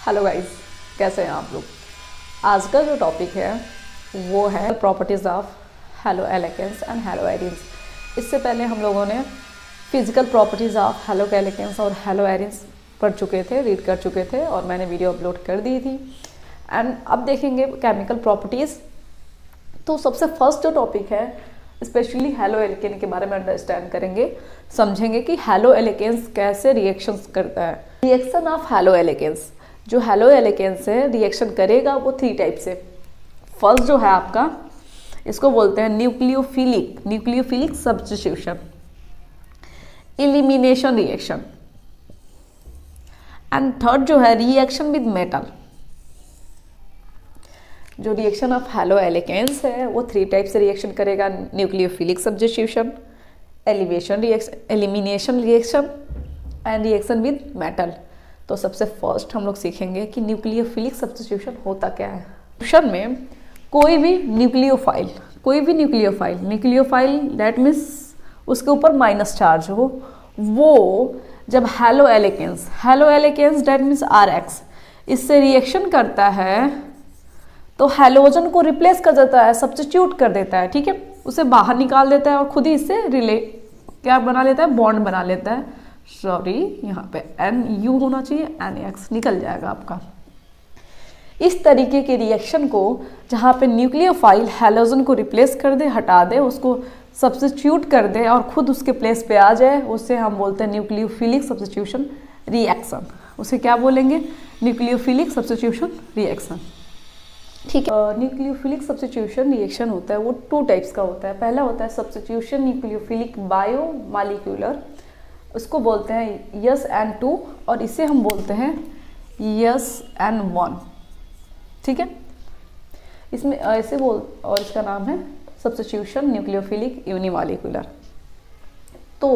Hello guys, कैसे हैं आप लोग। आज का जो टॉपिक है वो है properties of haloalkanes and haloarenes. इससे पहले हम लोगों ने physical properties of haloalkanes और हेलो एरिन्स पढ़ चुके थे, रीड कर चुके थे और मैंने वीडियो अपलोड कर दी थी। एंड अब देखेंगे केमिकल प्रॉपर्टीज़। तो सबसे फर्स्ट जो टॉपिक है स्पेशली हेलो एल्केन के बारे में अंडरस्टैंड करेंगे, समझेंगे कि हेलो एल्केन्स कैसे रिएक्शंस करता है। रिएक्शन ऑफ हेलो एल्केन्स, जो हेलो एल्केन्स है रिएक्शन करेगा वो 3 टाइप से। फर्स्ट जो है आपका, इसको बोलते हैं nucleophilic substitution, elimination reaction. And third जो है रिएक्शन विद मेटल। जो रिएक्शन ऑफ हेलो एल्केन्स है वो 3 टाइप से रिएक्शन करेगा, nucleophilic substitution, elimination reaction and reaction with metal. तो सबसे फर्स्ट हम लोग सीखेंगे कि न्यूक्लियोफिलिक सब्स्टिट्यूशन होता क्या है। रिएक्शन में कोई भी न्यूक्लियोफाइल दैट मीन्स उसके ऊपर माइनस चार्ज हो, वो जब haloalkanes that means RX इससे रिएक्शन करता है तो हैलोजन को रिप्लेस कर देता है, सब्स्टिट्यूट कर देता है, ठीक है, उसे बाहर निकाल देता है और खुद ही इससे क्या बना लेता है, बॉन्ड बना लेता है। सॉरी, यहाँ पे NU होना चाहिए, NX निकल जाएगा आपका। इस तरीके के रिएक्शन को जहाँ पे न्यूक्लियोफाइल हैलोजन को रिप्लेस कर दे, हटा दे, उसको सब्स्टिट्यूट कर दे और खुद उसके प्लेस पे आ जाए, उससे हम बोलते हैं न्यूक्लियोफिलिक सब्स्टिट्यूशन रिएक्शन। उसे क्या बोलेंगे, न्यूक्लियोफिलिक सब्स्टिट्यूशन रिएक्शन, ठीक है। न्यूक्लियोफिलिक सब्स्टिट्यूशन रिएक्शन होता है वो 2 टाइप्स का होता है। पहला होता है सब्स्टिट्यूशन न्यूक्लियोफिलिक बायोमॉलिक्यूलर, उसको बोलते हैं SN2 और इसे हम बोलते हैं SN1, ठीक है। इसमें ऐसे और इसका नाम है सब्स्टिट्यूशन न्यूक्लियोफिलिक यूनिमॉलिक्यूलर। तो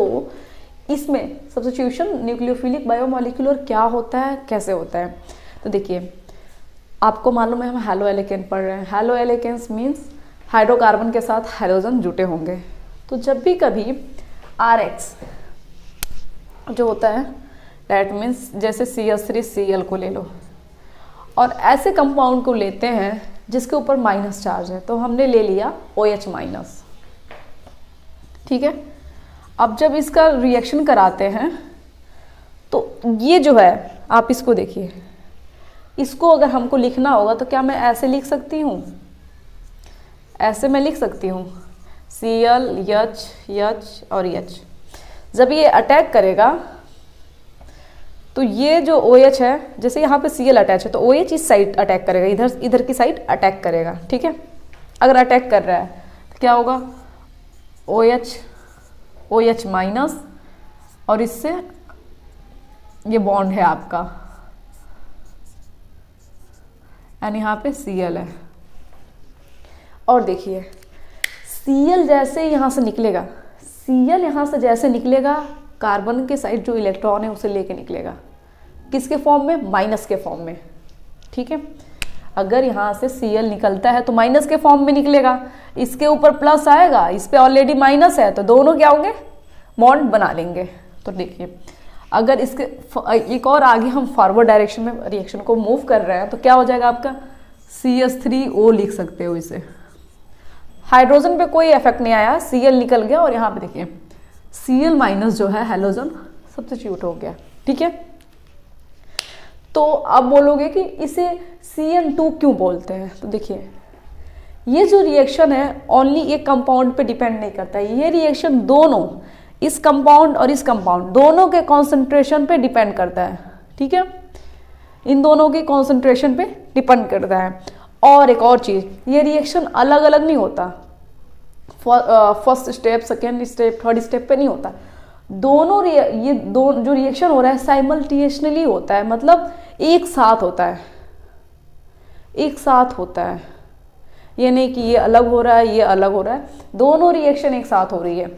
इसमें सब्स्टिट्यूशन न्यूक्लियोफिलिक बायोमॉलिक्यूलर क्या होता है, कैसे होता है, तो देखिए आपको मालूम है हम हेलो एल्केन पढ़ रहे हैं। हेलो एल्केन्स मीन्स हाइड्रोकार्बन के साथ हाइड्रोजन जुटे होंगे। तो जब भी कभी RX जो होता है दैट मीन्स जैसे CH3Cl को ले लो और ऐसे कंपाउंड को लेते हैं जिसके ऊपर माइनस चार्ज है, तो हमने ले लिया OH माइनस, ठीक है। अब जब इसका रिएक्शन कराते हैं तो ये जो है, आप इसको देखिए, इसको अगर हमको लिखना होगा तो क्या मैं ऐसे लिख सकती हूँ, ऐसे मैं लिख सकती हूँ Cl H और H। जब ये अटैक करेगा तो ये जो OH है, जैसे यहाँ पे Cl अटैच है तो OH इस साइड अटैक करेगा, इधर की साइड अटैक करेगा, ठीक है। अगर अटैक कर रहा है तो क्या होगा, OH माइनस और इससे ये बॉन्ड है आपका, एंड यहाँ पे Cl है। और देखिए Cl जैसे यहाँ से निकलेगा, Cl यहाँ से जैसे निकलेगा, कार्बन के साइड जो इलेक्ट्रॉन है उसे लेके निकलेगा, किसके फॉर्म में, माइनस के फॉर्म में, ठीक है। अगर यहाँ से Cl निकलता है तो माइनस के फॉर्म में निकलेगा, इसके ऊपर प्लस आएगा, इस पे ऑलरेडी माइनस है, तो दोनों क्या होंगे, बॉन्ड बना लेंगे। तो देखिए अगर इसके एक और आगे हम फॉरवर्ड डायरेक्शन में रिएक्शन को मूव कर रहे हैं तो क्या हो जाएगा आपका, CH3O लिख सकते हो इसे। हाइड्रोजन पे कोई इफेक्ट नहीं आया, Cl निकल गया और यहाँ पे देखिए Cl माइनस जो है हैलोजन सब्स्टिट्यूट हो गया, ठीक है। तो अब बोलोगे कि इसे CN2 क्यों बोलते हैं, तो देखिए ये जो रिएक्शन है ओनली एक कंपाउंड पे डिपेंड नहीं करता है, ये रिएक्शन दोनों, इस कंपाउंड और इस कंपाउंड दोनों के कॉन्सेंट्रेशन पे डिपेंड करता है, ठीक है। इन दोनों की कॉन्सेंट्रेशन पे डिपेंड करता है। और एक और चीज़, ये रिएक्शन अलग अलग नहीं होता, first step, second step, third step पे नहीं होता, दोनों ये जो रिएक्शन हो रहा है साइमल्टेनियसली होता है, मतलब एक साथ होता है, एक साथ होता है। ये नहीं कि ये अलग हो रहा है, ये अलग हो रहा है, दोनों रिएक्शन एक साथ हो रही है।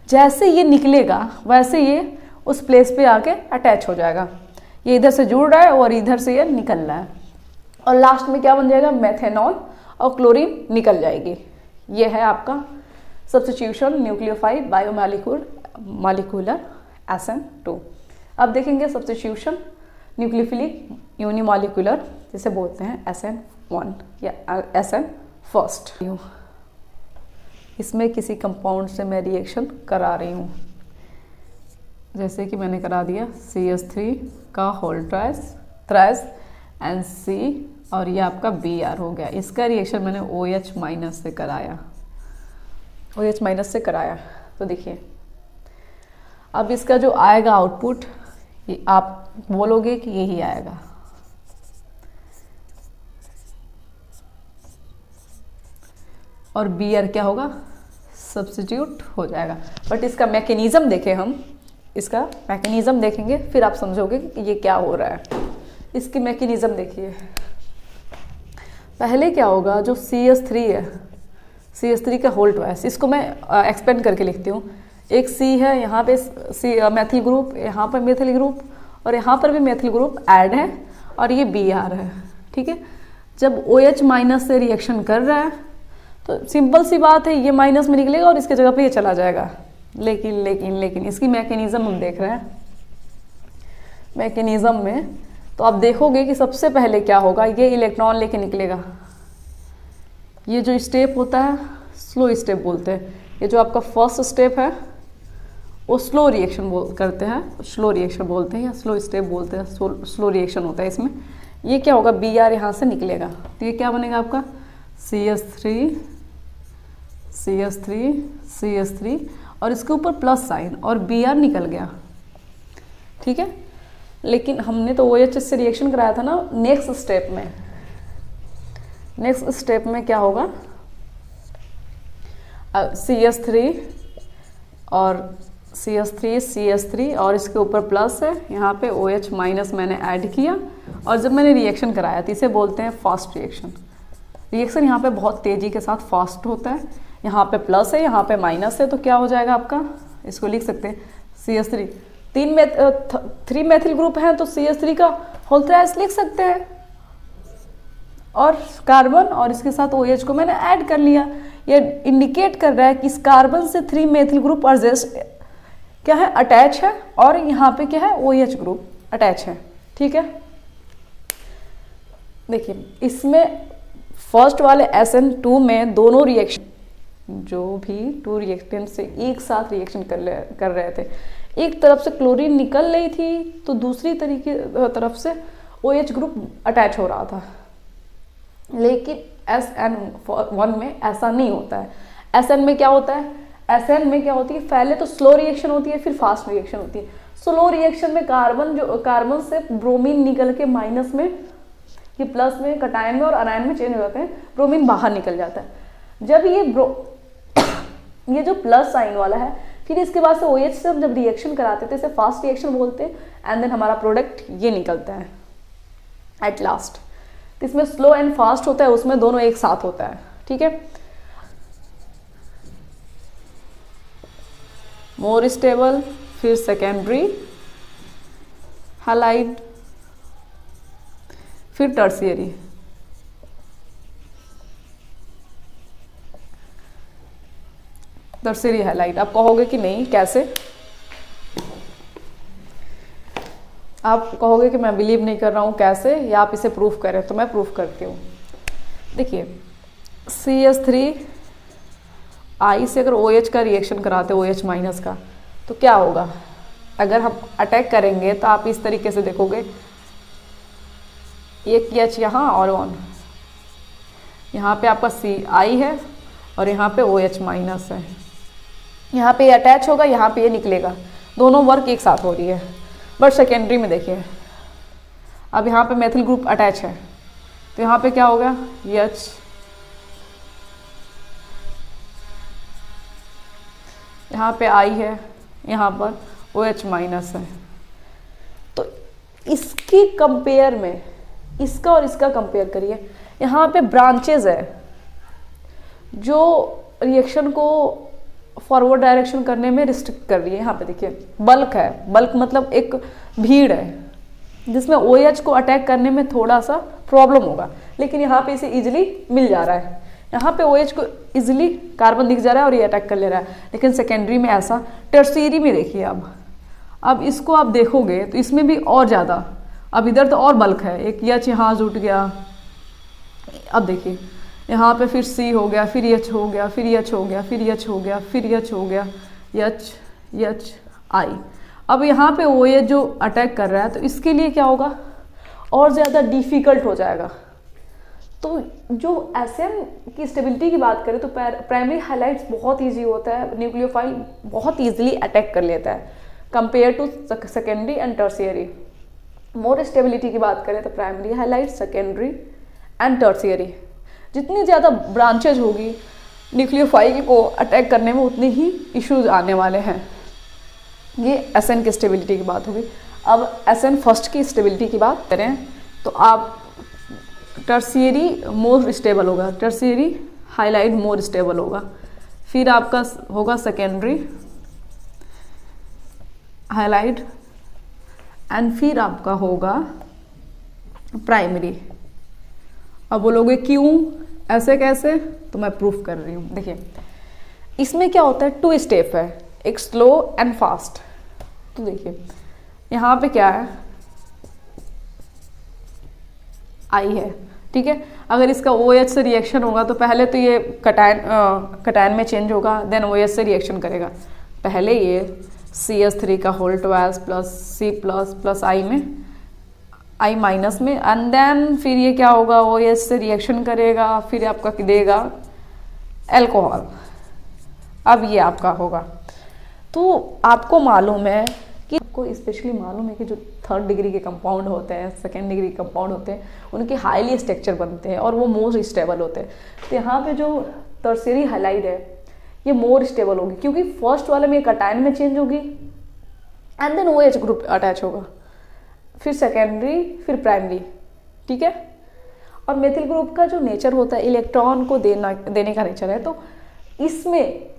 जैसे ये निकलेगा वैसे ये उस प्लेस पे आके अटैच हो जाएगा, ये इधर से जुड़ रहा है और इधर से ये निकल रहा है, और लास्ट में क्या बन जाएगा, मेथेनॉल और क्लोरीन निकल जाएगी। ये है आपका सब्स्टिट्यूशन न्यूक्लियोफाइल बायोमॉलिक्यूलर SN2। अब देखेंगे सब्स्टिट्यूशन न्यूक्लियोफिलिक यूनिमॉलिक्यूलर, जिसे बोलते हैं SN1 या SN फर्स्ट। इसमें किसी कंपाउंड से मैं रिएक्शन करा रही हूँ, जैसे कि मैंने करा दिया CH3 का होल थ्राइस NC, और ये आपका Br हो गया। इसका रिएक्शन मैंने OH माइनस से कराया, OH माइनस से कराया। तो देखिए अब इसका जो आएगा आउटपुट, ये आप बोलोगे कि यही आएगा। और Br क्या होगा, सब्स्टिट्यूट हो जाएगा। बट इसका मैकेनिज्म देखें, हम इसका मैकेनिज्म देखेंगे फिर आप समझोगे कि ये क्या हो रहा है। इसकी मैकेनिज्म देखिए, पहले क्या होगा, जो CH3 है, CH3 का होल ट्वाइस, इसको मैं एक्सपेंड करके लिखती हूँ। एक C है, यहाँ पे मैथिल ग्रुप, यहाँ पर मेथिल ग्रुप, और यहाँ पर भी मेथिल ग्रुप ऐड है, और ये Br है, ठीक है। जब OH माइनस से रिएक्शन कर रहा है तो सिंपल सी बात है, ये माइनस में निकलेगा और इसके जगह पे ये चला जाएगा। लेकिन इसकी मैकेनिज्म हम देख रहे हैं। मैकेनिज्म में तो आप देखोगे कि सबसे पहले क्या होगा, ये इलेक्ट्रॉन लेके निकलेगा। ये जो स्टेप होता है स्लो स्टेप बोलते हैं। ये जो आपका फर्स्ट स्टेप है वो स्लो रिएक्शन करते हैं, स्लो रिएक्शन बोलते हैं या स्लो स्टेप बोलते हैं, स्लो रिएक्शन होता है इसमें। ये क्या होगा, Br यहाँ से निकलेगा, तो ये क्या बनेगा आपका CH3 और इसके ऊपर प्लस साइन, और Br निकल गया, ठीक है। लेकिन हमने तो OH से रिएक्शन कराया था ना। नेक्स्ट स्टेप में क्या होगा, CH3 और इसके ऊपर प्लस है, यहाँ पे OH माइनस मैंने ऐड किया, और जब मैंने रिएक्शन कराया तो इसे बोलते हैं फास्ट रिएक्शन। रिएक्शन यहाँ पे बहुत तेज़ी के साथ फास्ट होता है। यहाँ पे प्लस है, यहाँ पे माइनस है, तो क्या हो जाएगा आपका, इसको लिख सकते हैं CH3, 3 मेथिल ग्रुप हैं तो CH3 का होल थ्राइस लिख सकते हैं, और कार्बन और इसके साथ OH को मैंने ऐड कर लिया। ये इंडिकेट कर रहा है कि इस कार्बन से 3 मेथिल ग्रुप और क्या है, अटैच है, और यहाँ पे क्या है, OH ग्रुप अटैच है, ठीक है। देखिए इसमें फर्स्ट वाले SN2 में दोनों रिएक्शन, जो भी 2 रिएक्टेंट से एक साथ रिएक्शन कर रहे थे, एक तरफ से क्लोरीन निकल रही थी तो दूसरी तरफ से OH ग्रुप अटैच हो रहा था। लेकिन SN1 में ऐसा नहीं होता है। SN में क्या होता है, SN में क्या होती है, पहले तो स्लो रिएक्शन होती है, फिर फास्ट रिएक्शन होती है। स्लो रिएक्शन में कार्बन से ब्रोमीन निकल के माइनस में, ये प्लस में, कटायन में और अनायन में चेंज हो जाते हैं, ब्रोमीन बाहर निकल जाता है। जब ये जो प्लस साइन वाला है, फिर इसके बाद से OH से हम जब रिएक्शन कराते थे इसे फास्ट रिएक्शन बोलते हैं, एंड देन हमारा प्रोडक्ट ये निकलता है एट लास्ट। तो इसमें स्लो एंड फास्ट होता है, उसमें दोनों एक साथ होता है, ठीक है। मोर स्टेबल, फिर सेकेंडरी हैलाइड, फिर टर्शियरी। Tertiary halide. आप कहोगे कि नहीं कैसे, आप कहोगे कि मैं बिलीव नहीं कर रहा हूँ कैसे, या आप इसे प्रूफ करें, तो मैं प्रूफ करती हूँ। देखिए CH3I से अगर OH का रिएक्शन कराते OH माइनस का, तो क्या होगा, अगर हम अटैक करेंगे तो आप इस तरीके से देखोगे, एक H यहाँ और ऑन, यहाँ पे आपका CI है और यहाँ पे OH माइनस है, यहाँ पे ये अटैच होगा, यहाँ पे ये निकलेगा, दोनों वर्क एक साथ हो रही है। बट सेकेंडरी में देखिए, अब यहाँ पे मेथिल ग्रुप अटैच है, तो यहाँ पे क्या होगा, H, यहाँ पे I है, यहाँ पर OH माइनस है। तो इसकी कंपेयर में इसका और इसका कंपेयर करिए, यहाँ पे ब्रांचेज है जो रिएक्शन को फॉरवर्ड डायरेक्शन करने में रिस्ट्रिक्ट कर रही है। यहाँ पे देखिए बल्क है, बल्क मतलब एक भीड़ है जिसमें OH को अटैक करने में थोड़ा सा प्रॉब्लम होगा, लेकिन यहाँ पे इसे इजीली मिल जा रहा है। यहाँ पे OH को इजीली कार्बन दिख जा रहा है और ये अटैक कर ले रहा है, लेकिन सेकेंडरी में ऐसा। टर्शियरी में देखिए अब इसको आप देखोगे तो इसमें भी और ज़्यादा अब इधर तो और बल्क है, एक एच यहाँ जुट गया। अब देखिए यहाँ पे फिर सी हो गया, फिर एच हो गया, फिर एच हो गया, फिर एच हो गया, फिर एच हो गया, एच एच आई। अब यहाँ पे ओ एच जो अटैक कर रहा है तो इसके लिए क्या होगा, और ज़्यादा डिफ़िकल्ट हो जाएगा। तो जो एसएन की स्टेबिलिटी की बात करें तो प्राइमरी हाइलाइट्स बहुत इजी होता है, न्यूक्लियोफाइल बहुत इजीली अटैक कर लेता है compare to secondary and tertiary. More stability की बात करें तो primary highlight, secondary and tertiary, जितनी ज़्यादा ब्रांचेज होगी न्यूक्लियोफाइल को अटैक करने में उतने ही इश्यूज आने वाले हैं। ये एसएन की स्टेबिलिटी की बात होगी। अब एसएन फर्स्ट की स्टेबिलिटी की बात करें तो आप टर्शियरी मोर स्टेबल होगा, टर्शियरी हाइलाइट मोर स्टेबल होगा, फिर आपका होगा सेकेंडरी हाइलाइट एंड फिर आपका होगा प्राइमरी। अब बोलोगे क्यों, ऐसे कैसे, तो मैं प्रूफ कर रही हूँ। देखिए इसमें क्या होता है, 2 स्टेप है, एक स्लो एंड फास्ट। तो देखिए यहाँ पे क्या है, आई है, ठीक है। अगर इसका OH से रिएक्शन होगा तो पहले तो ये कटायन में चेंज होगा, देन OH से रिएक्शन करेगा। पहले ये CH3 का whole 12 plus C plus I में, I माइनस में, एंड देन फिर ये क्या होगा, OH से रिएक्शन करेगा, फिर आपका देगा एल्कोहल। अब ये आपका होगा। तो आपको मालूम है कि, आपको स्पेशली मालूम है कि जो 3rd डिग्री के कंपाउंड होते हैं, 2nd डिग्री के कंपाउंड होते हैं, उनके हाईली स्ट्रक्चर बनते हैं और वो मोर स्टेबल होते हैं। तो यहाँ पे जो टर्शियरी हाइलाइट है ये मोर स्टेबल होगी, क्योंकि फर्स्ट वाले में कटायन में चेंज होगी and then OH group attach होगा, फिर सेकेंडरी, फिर प्राइमरी, ठीक है। और मेथिल ग्रुप का जो नेचर होता है इलेक्ट्रॉन को देने का नेचर है। तो इसमें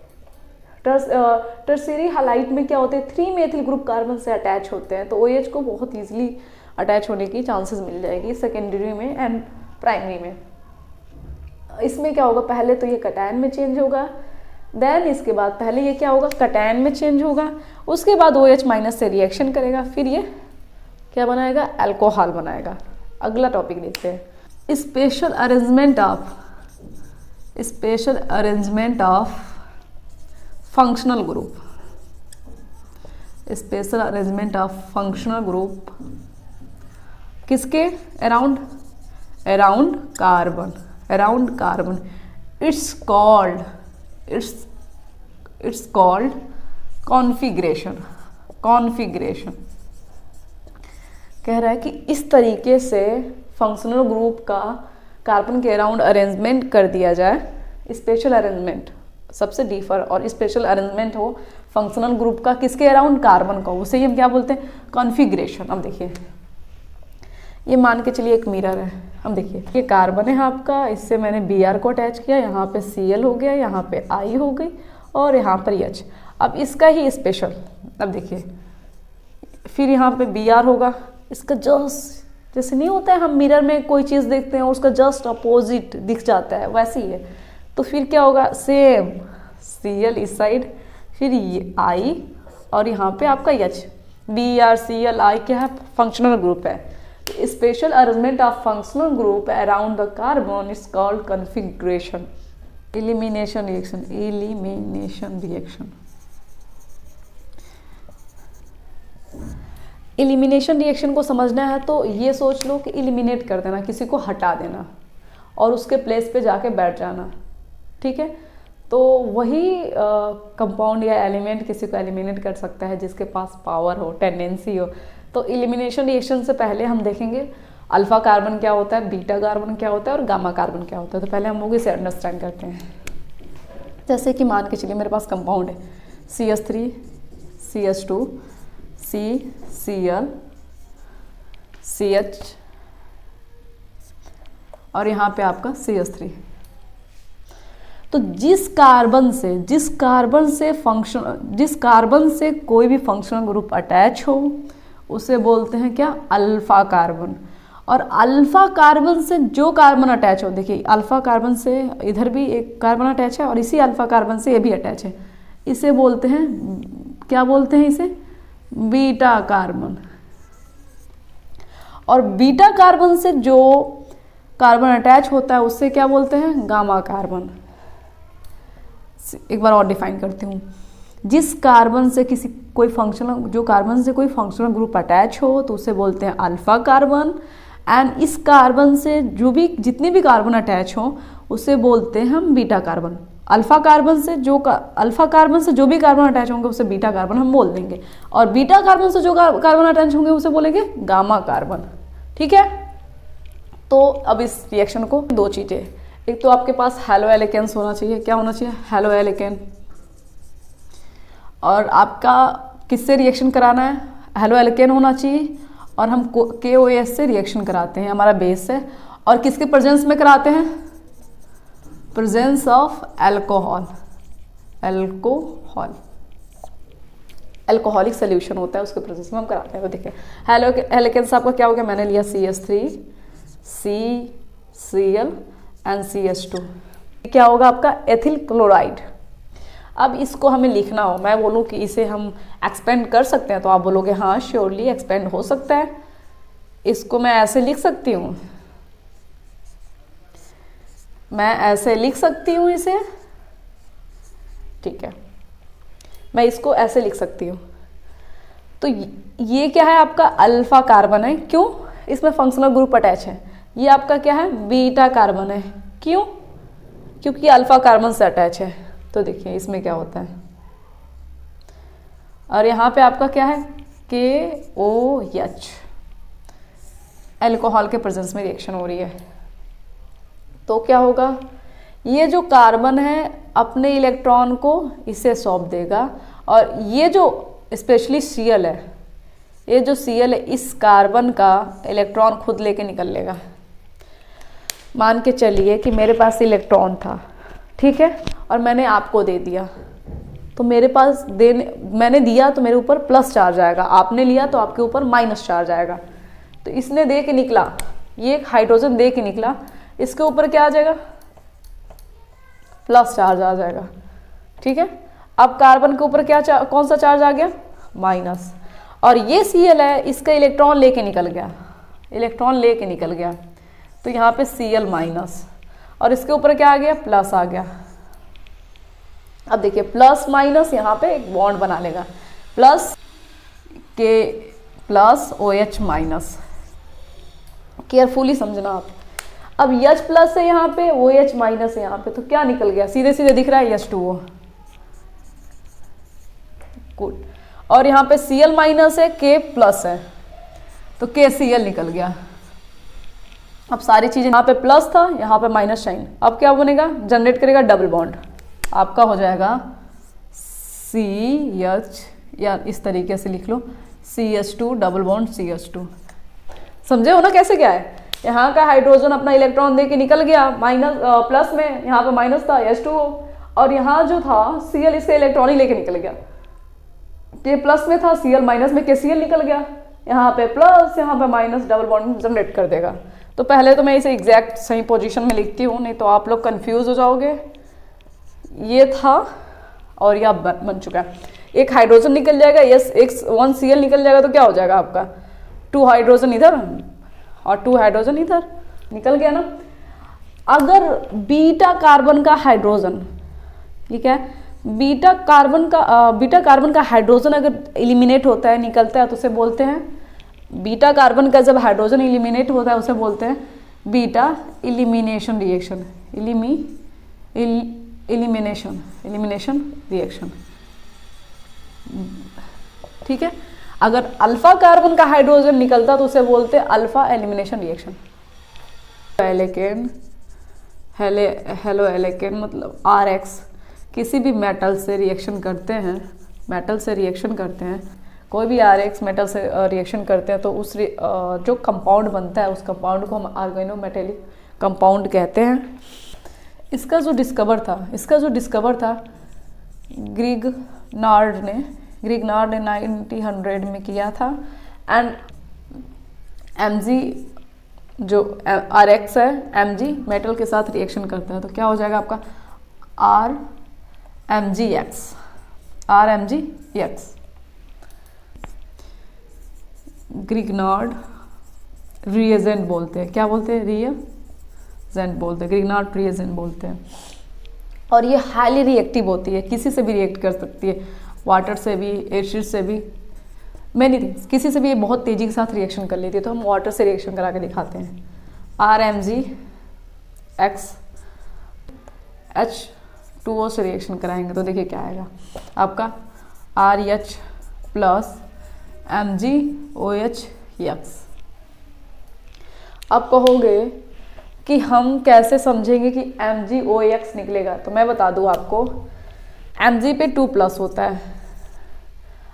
टर्शियरी हाइलाइट में क्या होते हैं, 3 मेथिल ग्रुप कार्बन से अटैच होते हैं, तो OH को बहुत ईजिली अटैच होने की चांसेस मिल जाएगी सेकेंडरी में एंड प्राइमरी में। इसमें क्या होगा, पहले तो ये कटायन में चेंज होगा, देन इसके बाद पहले ये क्या होगा, कटायन में चेंज होगा, उसके बाद OH माइनस से रिएक्शन करेगा, फिर ये क्या बनाएगा, अल्कोहल बनाएगा। अगला टॉपिक देखते हैं, spatial arrangement of functional group. Spatial arrangement of functional group किसके, around carbon. It's called configuration. कह रहा है कि इस तरीके से फंक्शनल ग्रुप का कार्बन के अराउंड अरेंजमेंट कर दिया जाए। स्पेशल अरेंजमेंट सबसे डीफर और स्पेशल अरेंजमेंट हो फंक्शनल ग्रुप का किसके अराउंड, कार्बन का, उसे ही हम क्या बोलते हैं, कॉन्फिगरेशन। अब देखिए ये मान के चलिए एक मिरर है, हम देखिए ये कार्बन है आपका, इससे मैंने Br को अटैच किया, यहाँ पे Cl हो गया, यहाँ पे I हो गई और यहाँ पर H। अब इसका ही स्पेशल, अब देखिए फिर यहाँ पे Br होगा, इसका जस्ट जैसे नहीं होता है हम मिरर में कोई चीज़ देखते हैं उसका जस्ट अपोजिट दिख जाता है, वैसे ही है। तो फिर क्या होगा, सेम Cl इस साइड, फिर ये I और यहाँ पे आपका H। Br Cl I क्या है, फंक्शनल ग्रुप है। Special arrangement of functional group around the carbon is called configuration. Elimination reaction को समझना है तो ये सोच लो कि एलिमिनेट कर देना, किसी को हटा देना और उसके प्लेस पे जाके बैठ जाना, ठीक है। तो वही कंपाउंड या एलिमेंट किसी को एलिमिनेट कर सकता है जिसके पास पावर हो, टेंडेंसी हो। तो एलिमिनेशन रिएक्शन से पहले हम देखेंगे अल्फा कार्बन क्या होता है, बीटा कार्बन क्या होता है और गामा कार्बन क्या होता है। तो पहले हम लोग इसे अंडरस्टैंड करते हैं। जैसे कि मान के चलिए मेरे पास कंपाउंड है CH3 CH2 CCl CH और यहाँ पे आपका CH3। तो जिस कार्बन से कोई भी फंक्शनल ग्रुप अटैच हो उसे बोलते हैं क्या, अल्फा कार्बन। और अल्फा कार्बन से जो कार्बन अटैच हो, देखिए अल्फा कार्बन से इधर भी एक कार्बन अटैच है और इसी अल्फा कार्बन से ये भी अटैच है, इसे बोलते हैं, क्या बोलते हैं इसे, बीटा कार्बन। और बीटा कार्बन से जो कार्बन अटैच होता है उससे क्या बोलते हैं, गामा कार्बन। एक बार और डिफाइन करती हूँ, जिस कार्बन से किसी कोई फंक्शनल, जो कार्बन से कोई फंक्शनल ग्रुप अटैच हो तो उसे बोलते हैं अल्फा कार्बन, एंड इस कार्बन से जो भी जितने भी कार्बन अटैच हो उसे बोलते हैं हम बीटा कार्बन। अल्फा कार्बन से जो भी कार्बन अटैच होंगे उसे बीटा कार्बन हम बोल देंगे, और बीटा कार्बन से जो कार्बन अटैच होंगे उसे बोलेंगे गामा कार्बन। ठीक है, तो अब इस रिएक्शन को दो चीजें, एक तो आपके पास हेलो एल्केन्स होना चाहिए, क्या होना चाहिए, हेलो एल्केन, और आपका किससे रिएक्शन कराना है, हेलो एल्केन होना चाहिए, और हम KOH से रिएक्शन कराते हैं, हमारा बेस है, और किसके प्रेजेंस में कराते हैं, presence of alcohol, alcoholic solution होता है उसके प्रेजेंस में हम कराते हैं। तो देखिए हेलो एल्केन्स आपका क्या हो गया, मैंने लिया CH3 CCl एंड CH2, क्या होगा आपका एथिल क्लोराइड। अब इसको हमें लिखना हो, मैं बोलूँ कि इसे हम एक्सपेंड कर सकते हैं तो आप बोलोगे हाँ श्योरली एक्सपेंड हो सकता है। इसको मैं ऐसे लिख सकती हूँ, मैं ऐसे लिख सकती हूँ इसे, ठीक है, मैं इसको ऐसे लिख सकती हूँ। तो ये क्या है आपका अल्फा कार्बन है, क्यों, इसमें फंक्शनल ग्रुप अटैच है। ये आपका क्या है, बीटा कार्बन है, क्यों, क्योंकि अल्फा कार्बन से अटैच है। तो देखिए इसमें क्या होता है, और यहाँ पे आपका क्या है, KOH, एल्कोहल के प्रेजेंस में रिएक्शन हो रही है। तो क्या होगा, ये जो कार्बन है अपने इलेक्ट्रॉन को इसे सौंप देगा, और ये जो स्पेशली Cl है, ये जो Cl है इस कार्बन का इलेक्ट्रॉन खुद लेके निकल लेगा। मान के चलिए कि मेरे पास इलेक्ट्रॉन था, ठीक है, और मैंने आपको दे दिया, तो मेरे पास मैंने दिया तो मेरे ऊपर प्लस चार्ज आएगा, आपने लिया तो आपके ऊपर माइनस चार्ज आएगा। तो इसने दे के निकला, ये एक हाइड्रोजन दे के निकला, इसके ऊपर क्या आ जाएगा, प्लस चार्ज आ जाएगा। ठीक है, अब कार्बन के ऊपर क्या कौन सा चार्ज आ गया, माइनस, और ये Cl है, इसका इलेक्ट्रॉन लेके निकल गया, तो यहाँ पे Cl माइनस, और इसके ऊपर क्या आ गया, प्लस आ गया। अब देखिए प्लस माइनस यहाँ पे एक बॉन्ड बना लेगा, प्लस OH माइनस, केयरफुली समझना आप। अब H प्लस है यहाँ पे, OH माइनस है यहाँ पे, तो क्या निकल गया, सीधे सीधे दिख रहा है H2O, गुड, और यहाँ पे Cl माइनस है, K प्लस है, तो KCl निकल गया। अब सारी चीजें, यहाँ पे प्लस था, यहाँ पे माइनस साइन, अब क्या बनेगा, जनरेट करेगा डबल बॉन्ड, आपका हो जाएगा CH, या इस तरीके से लिख लो CH2 डबल बॉन्ड CH2। समझे हो ना कैसे क्या है, यहाँ का हाइड्रोजन अपना इलेक्ट्रॉन दे के निकल गया माइनस प्लस में, यहाँ पे माइनस था H2O, और यहाँ जो था Cl इसका इलेक्ट्रॉन ही लेके निकल गया, K प्लस में था, Cl माइनस में KCl निकल गया, यहाँ पे प्लस यहाँ पे माइनस, डबल बॉन्ड जनरेट कर देगा। तो पहले तो मैं इसे एग्जैक्ट सही पोजीशन में लिखती हूँ, नहीं तो आप लोग कंफ्यूज हो जाओगे। ये था और यह बन चुका है, एक हाइड्रोजन निकल जाएगा, यस एक 1 Cl निकल जाएगा, तो क्या हो जाएगा आपका 2 हाइड्रोजन इधर और 2 हाइड्रोजन इधर, निकल गया ना। अगर बीटा कार्बन का हाइड्रोजन, ठीक है, बीटा कार्बन का हाइड्रोजन अगर एलिमिनेट होता है, निकलता है, तो उसे बोलते हैं, बीटा कार्बन का जब हाइड्रोजन एलिमिनेट होता है उसे बोलते हैं beta elimination reaction, elimination reaction. ठीक है, अगर अल्फा कार्बन का हाइड्रोजन निकलता तो उसे बोलते हैं alpha elimination reaction. Halo alkane मतलब RX किसी भी मेटल से रिएक्शन करते हैं, कोई भी RX मेटल से रिएक्शन करते हैं, तो उस जो कंपाउंड बनता है उस कंपाउंड को हम ऑर्गेनोमेटेलिक कंपाउंड कहते हैं। इसका जो डिस्कवर था ग्रिगनार्ड ने 1900 में किया था, एंड Mg जो RX है, Mg मेटल के साथ रिएक्शन करता है, तो क्या हो जाएगा आपका RMgX। ग्रिगनार्ड रिएजेंट बोलते हैं। क्या बोलते हैं? रिएजेंट बोलते हैं, ग्रिग्नार्ड रिएजेंट बोलते हैं। और ये हाईली रिएक्टिव होती है, किसी से भी रिएक्ट कर सकती है, वाटर से भी, एसिड से भी, मैनी थिंग्स, किसी से भी ये बहुत तेज़ी के साथ रिएक्शन कर लेती है। तो हम वाटर से रिएक्शन करा के दिखाते हैं। RMgX H2O से रिएक्शन कराएंगे तो देखिए क्या आएगा आपका, RH प्लस MgOH। अब कहोगे कि हम कैसे समझेंगे कि MgOX निकलेगा? तो मैं बता दूं आपको, Mg पे 2 प्लस होता है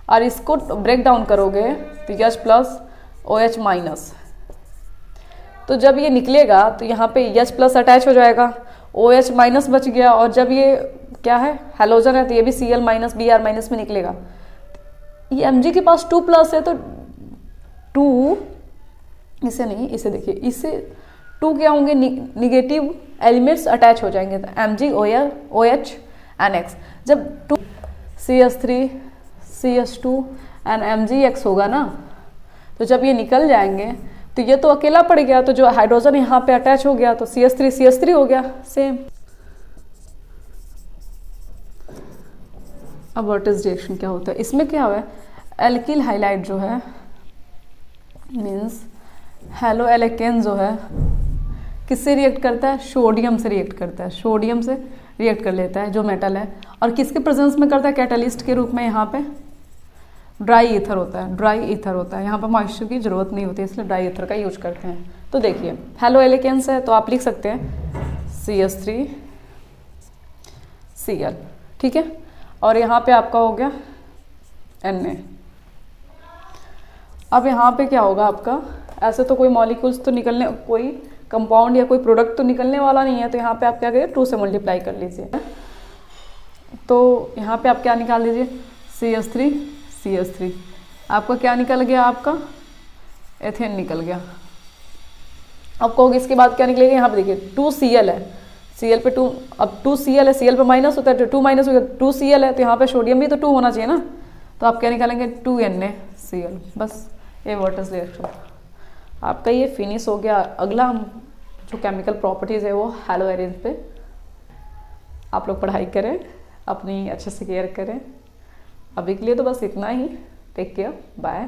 और इसको ब्रेक डाउन करोगे तो H प्लस OH माइनस। तो जब ये निकलेगा तो यहाँ पे H प्लस अटैच हो जाएगा, OH माइनस बच गया, और जब ये क्या है, हैलोजन है, तो ये भी Cl माइनस Br माइनस में निकलेगा। ये Mg के पास 2 प्लस है तो 2, इसे नहीं, इसे देखिए, इसे 2 क्या होंगे, निगेटिव एलिमेंट्स अटैच हो जाएंगे, तो MgOH NX। जब 2 CH3 CH2 एंड MgX होगा ना, तो जब ये निकल जाएंगे तो ये तो अकेला पड़ गया, तो जो हाइड्रोजन यहाँ पे अटैच हो गया तो CH3 CH3 हो गया सेम। अब वर्टिस रिएक्शन क्या होता है? इसमें क्या हुआ है, एल्किल हाइलाइड जो है, मीन्स हेलो एल्केन जो है, किससे रिएक्ट करता है? सोडियम से रिएक्ट करता है, सोडियम से रिएक्ट कर लेता है जो मेटल है। और किसके प्रेजेंस में करता है? कैटलिस्ट के रूप में। यहाँ पे ड्राई ईथर होता है, ड्राई ईथर होता है, यहाँ पर मॉइस्चर की जरूरत नहीं होती, इसलिए ड्राई ईथर का यूज करते हैं। तो देखिए हेलो एल्केन्स है तो आप लिख सकते हैं CH3 Cl, ठीक है। और यहाँ पे आपका हो गया Na। अब यहाँ पे क्या होगा आपका, ऐसे तो कोई मॉलिक्यूल्स तो निकलने, कोई कंपाउंड या कोई प्रोडक्ट तो निकलने वाला नहीं है, तो यहाँ पे आप क्या करिए, 2 से मल्टीप्लाई कर लीजिए। तो यहाँ पे आप क्या निकाल लीजिए, CH3 CH3, आपका क्या निकल गया, आपका एथेन निकल गया। अब कहोगे इसके बाद क्या निकलेगा, यहाँ पे देखिए 2Cl है, Cl पे 2, अब 2Cl है, Cl पे माइनस होता है, तो 2 माइनस हो गया, 2Cl है, तो यहाँ पे सोडियम भी तो 2 होना चाहिए ना, तो आप क्या निकालेंगे, 2NaCl। बस ये वर्टिस रिएक्शन आपका ये फिनिश हो गया। अगला हम जो केमिकल प्रॉपर्टीज़ है वो हैलो एरेंज पे आप लोग पढ़ाई करें, अपनी अच्छे से केयर करें। अभी के लिए तो बस इतना ही। Take care, bye.